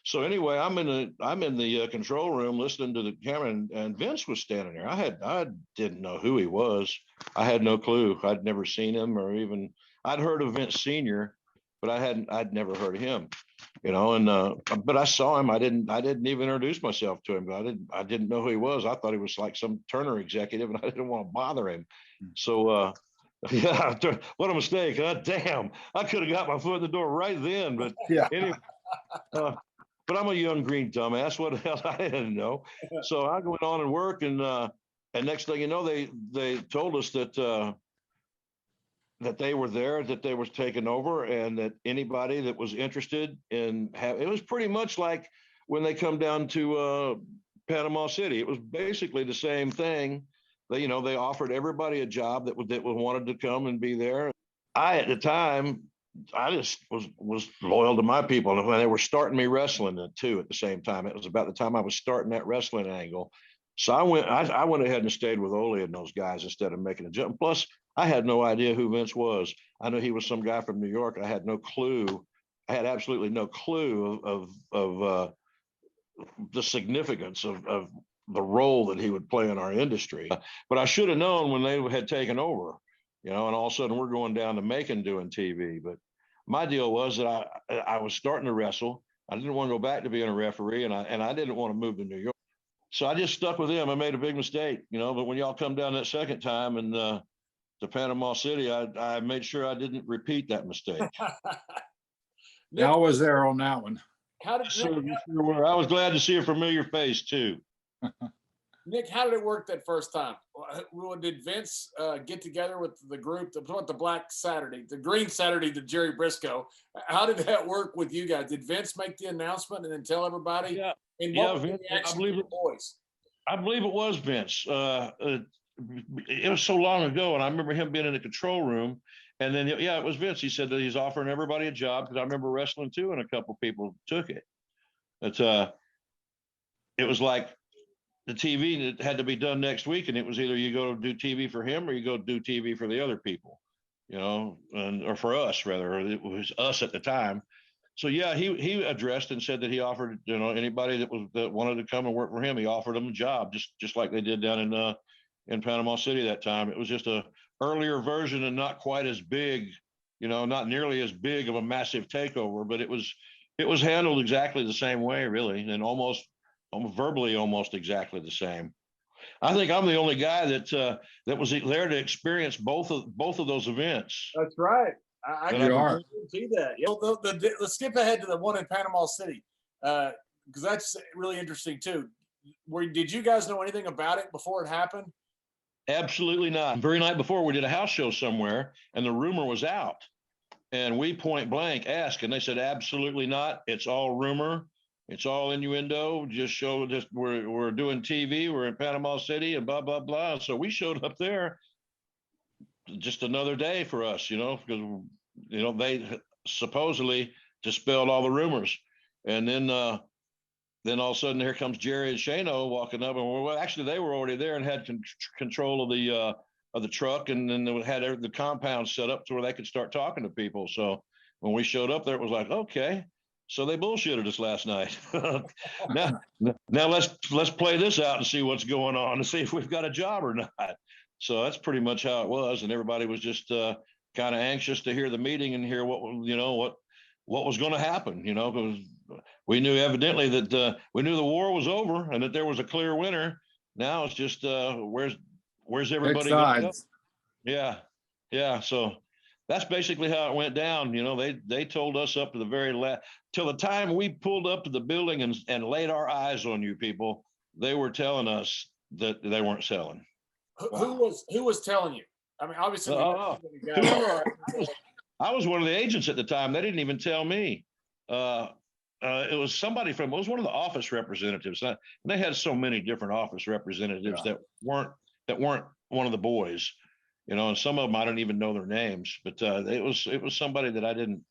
So anyway, I'm in the control room listening to the camera, and Vince was standing there. I didn't know who he was. I had no clue. I'd never seen him, or even I'd heard of Vince Senior, but I'd never heard of him. And but I saw him. I didn't even introduce myself to him. I didn't know who he was. I thought he was like some Turner executive, and I didn't want to bother him. So yeah, what a mistake. Damn, I could have got my foot in the door right then. But Yeah. anyway, but I'm a young green dumbass. What the hell? I didn't know. So I went on and work, and next thing you know, they told us that they were there, that they was taking over, and that anybody that was interested in it was pretty much like when they come down to Panama City. It was basically the same thing. They offered everybody a job that wanted to come and be there. At the time, I just was loyal to my people, and when they were starting me wrestling too at the same time, it was about the time I was starting that wrestling angle. So I went ahead and stayed with Ole and those guys instead of making a jump. Plus, I had no idea who Vince was. I knew he was some guy from New York. I had no clue. I had absolutely no clue of the significance of the role that he would play in our industry. But I should have known when they had taken over, and all of a sudden we're going down to Macon doing TV. But my deal was that I was starting to wrestle. I didn't want to go back to being a referee, and I didn't want to move to New York. So I just stuck with him. I made a big mistake, but when y'all come down that second time and to Panama City, I made sure I didn't repeat that mistake. Nick, I was there on that one. How did I was glad to see a familiar face too. Nick, how did it work that first time? Did Vince get together with the group, the Black Saturday, the Green Saturday, the Jerry Brisco? How did that work with you guys? Did Vince make the announcement and then tell everybody? Yeah, Vince, I believe it was Vince. It was so long ago, and I remember him being in the control room. And then, it was Vince. He said that he's offering everybody a job, because I remember wrestling too, and a couple people took it. It was like the TV that had to be done next week, and it was either you go do TV for him or you go do TV for the other people, or for us rather. It was us at the time. So yeah, he addressed and said that he offered anybody that wanted to come and work for him, he offered them a job, just like they did down in Panama City that time. It was just a earlier version and not quite as big, not nearly as big of a massive takeover, but it was handled exactly the same way, really, and almost verbally almost exactly the same. I think I'm the only guy that was there to experience both of those events. That's right. I can see that. Let's skip ahead to the one in Panama City, because that's really interesting too. Did you guys know anything about it before it happened? Absolutely not. The very night before, we did a house show somewhere, and the rumor was out. And we point blank asked, and they said, absolutely not. It's all rumor. It's all innuendo. We're doing TV. We're in Panama City and blah, blah, blah. So we showed up there, just another day for us, because, they supposedly dispelled all the rumors. And then all of a sudden, here comes Jerry and Shano walking up, and actually they were already there and had control of the truck, and then they had the compound set up to where they could start talking to people. So when we showed up there, it was like, okay, so they bullshitted us last night. now let's play this out and see what's going on and see if we've got a job or not. So that's pretty much how it was, and everybody was just kind of anxious to hear the meeting and hear what was going to happen. Because we knew evidently that we knew the war was over and that there was a clear winner. Now it's just where's everybody going to go? Yeah. So that's basically how it went down. They told us up to the very last, till the time we pulled up to the building and laid our eyes on you people, they were telling us that they weren't selling. Who was telling you? I mean, obviously, I was one of the agents at the time. They didn't even tell me. It was somebody it was one of the office representatives. And they had so many different office representatives that weren't one of the boys, and some of them I don't even know their names. But it was somebody that I didn't.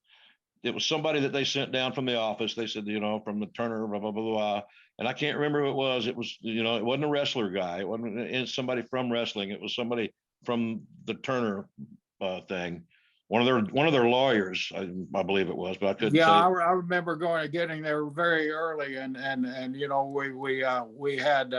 It was somebody that they sent down from the office. They said, from the Turner, blah blah blah blah. And I can't remember who it was. It was, it wasn't a wrestler guy. It wasn't somebody from wrestling. It was somebody from the Turner thing. one of their lawyers, I believe it was, but I couldn't Yeah, say. I remember getting there very early, and you know, we had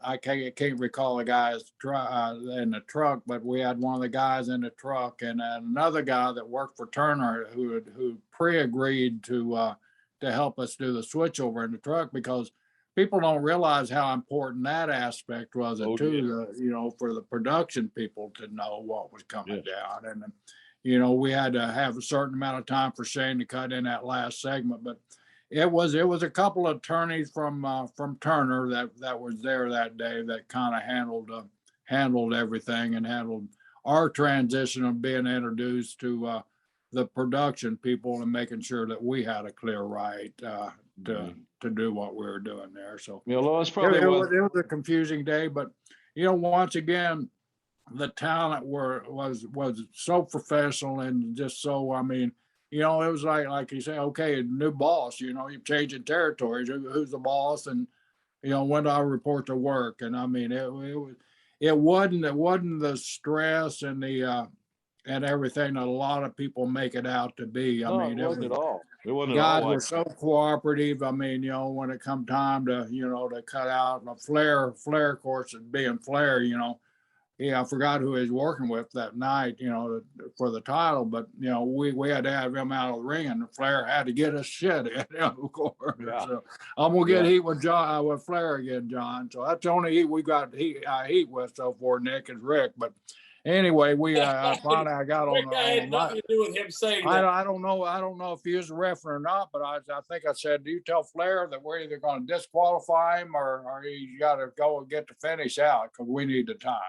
I can't recall the guy's in the truck, but we had one of the guys in the truck, and another guy that worked for Turner who pre-agreed to help us do the switchover in the truck, because people don't realize how important that aspect was Oh, too. You know, for the production people to know what was coming yes. down, and you know, we had to have a certain amount of time for Shane to cut in that last segment, but it was a couple of attorneys from Turner that was there that day that kind of handled everything and handled our transition of being introduced to the production people and making sure that we had a clear right to do what we were doing there. So You know, that's probably what. it was a confusing day, but you know, once again, the talent was so professional and just so, I mean, you know, it was like you say, okay, new boss, you know, you're changing territories. Who's the boss? And you know, when do I report to work? And I mean, it wasn't the stress and the and everything that a lot of people make it out to be. I No, mean, it wasn't at all. It wasn't at guys all were like. so cooperative. I mean, you know, when it come time to, you know, to cut out Flair, of course, and being Flair, you know, yeah, I forgot who he was working with that night, you know, for the title, but you know, we had to have him out of the ring, and Flair had to get us shit in, of course. Yeah. So I'm gonna get Yeah. heat with with Flair again, John. So that's the only heat we got heat with so far, Nick, is Rick. But anyway, we finally I got Rick, on I had nothing to do with him saying that. I don't know if he was a referee or not, but I think I said, do you tell Flair that we're either going to disqualify him or you got to go and get the finish out because we need the time.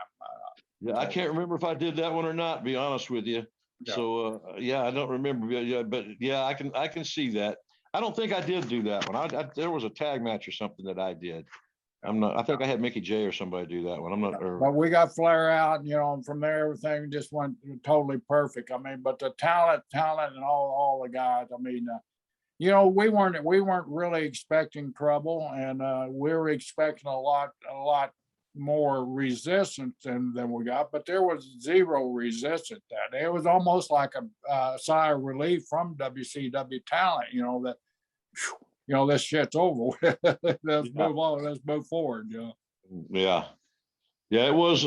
Yeah, I can't remember if I did that one or not, to be honest with you. Yeah. So yeah, I don't remember. Yeah, but yeah, I can see that. I don't think I did do that one. There was a tag match or something that I did. I'm not. I think I had Mickey J or somebody do that one. I'm not. But we got Flair out, you know, and from there everything just went totally perfect. I mean, but the talent, and all the guys. I mean, you know, we weren't really expecting trouble, and we were expecting a lot more resistance than we got. But there was zero resistance that day. It was almost like a sigh of relief from WCW talent. You know that. You know, this shit's over. Let's move on. Let's move forward. You know? Yeah. Yeah, it was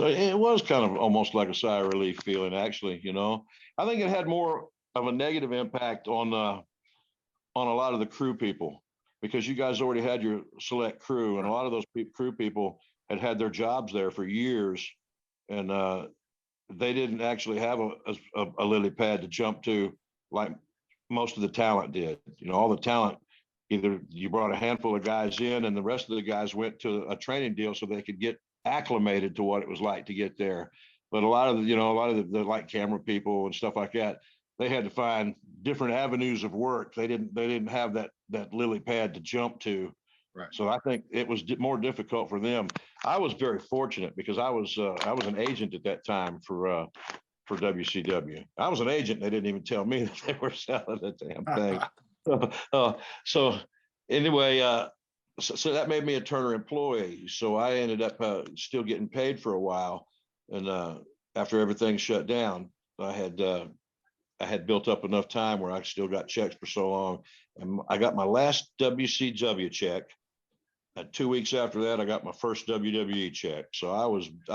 kind of almost like a sigh of relief feeling, actually. You know, I think it had more of a negative impact on a lot of the crew people, because you guys already had your select crew, and a lot of those crew people had their jobs there for years, and they didn't actually have a lily pad to jump to like most of the talent did. You know, all the talent, either you brought a handful of guys in and the rest of the guys went to a training deal so they could get acclimated to what it was like to get there. But a lot of the like camera people and stuff like that, they had to find different avenues of work. They didn't have that lily pad to jump to. Right. So I think it was more difficult for them. I was very fortunate because I was an agent at that time for WCW. I was an agent. They didn't even tell me that they were selling the damn thing. So anyway, so that made me a Turner employee. So I ended up still getting paid for a while, and after everything shut down, I had built up enough time where I still got checks for so long, and I got my last WCW check. 2 weeks after that, I got my first WWE check. So I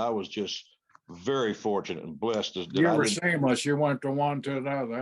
was just very fortunate and blessed. You were seamless. You went from one to another.